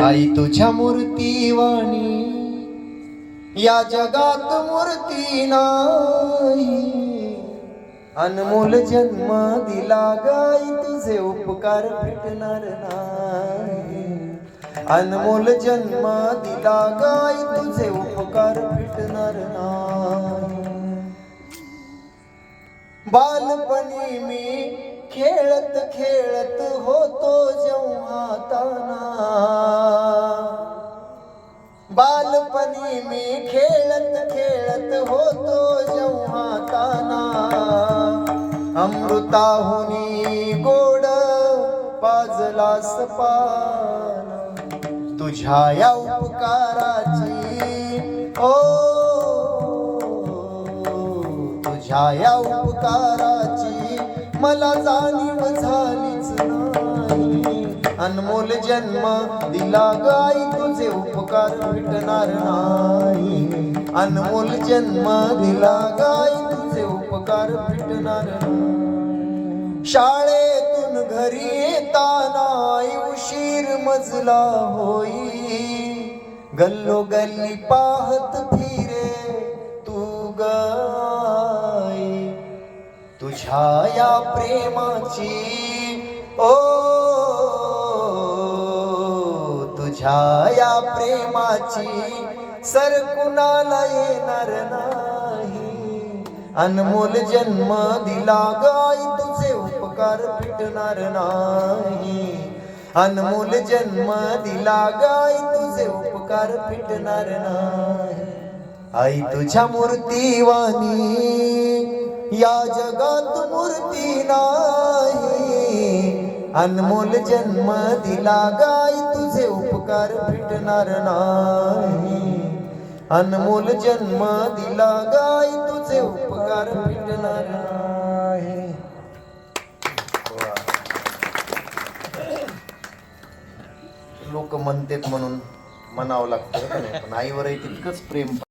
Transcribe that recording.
आई तुझ्या मूर्तीवाणी या जगात मूर्ती नाही. अनमोल जन्म दिला गाई तुझे उपकार फिटणार नाही. अनमोल जन्म दिला गाई तुझे उपकार फिटणार नाही. बालपणी मी खेळत खेळत होतो जेव्हा ताना. बालपणी मी खेळत खेळत होतो जेव्हा ताना. अमृताहुनी गोड पाजलास पान. तुझ्या या उपकाराची ओ तुझ्या या उपकाराची मला जाणीव झालीच नाही. अनमोल जन्म दिला गाई तुझे उपकार फिटणार नाही. अनमोल जन्म दिला गाई तुझे उपकार फिटणार नाही. शाळेतून घरी येताना उशीर मजला होई. गल्लोगल्ली पाहत फिरे तू गाई. तुझ्या या प्रेमाची ओ तुझ्या या प्रेमाची सर कुणाला येणार नाही. अनमोल जन्म दिला गाई तुझे उपकार फिटणार नाही. अनमोल जन्म दिला गाई तुझे उपकार फिटणार नाही. आई तुझ्या मूर्तीवाणी या जगात मूर्ती नाही. अनमोल जन्म दिला गाई तुझे उपकार फिटणार नाही. अनमोल जन्म दिला गाई तुझे उपकार फिटणार नाही. लोक म्हणतात म्हणून म्हणावं लागतं, पण आईवरही तितकंच प्रेम.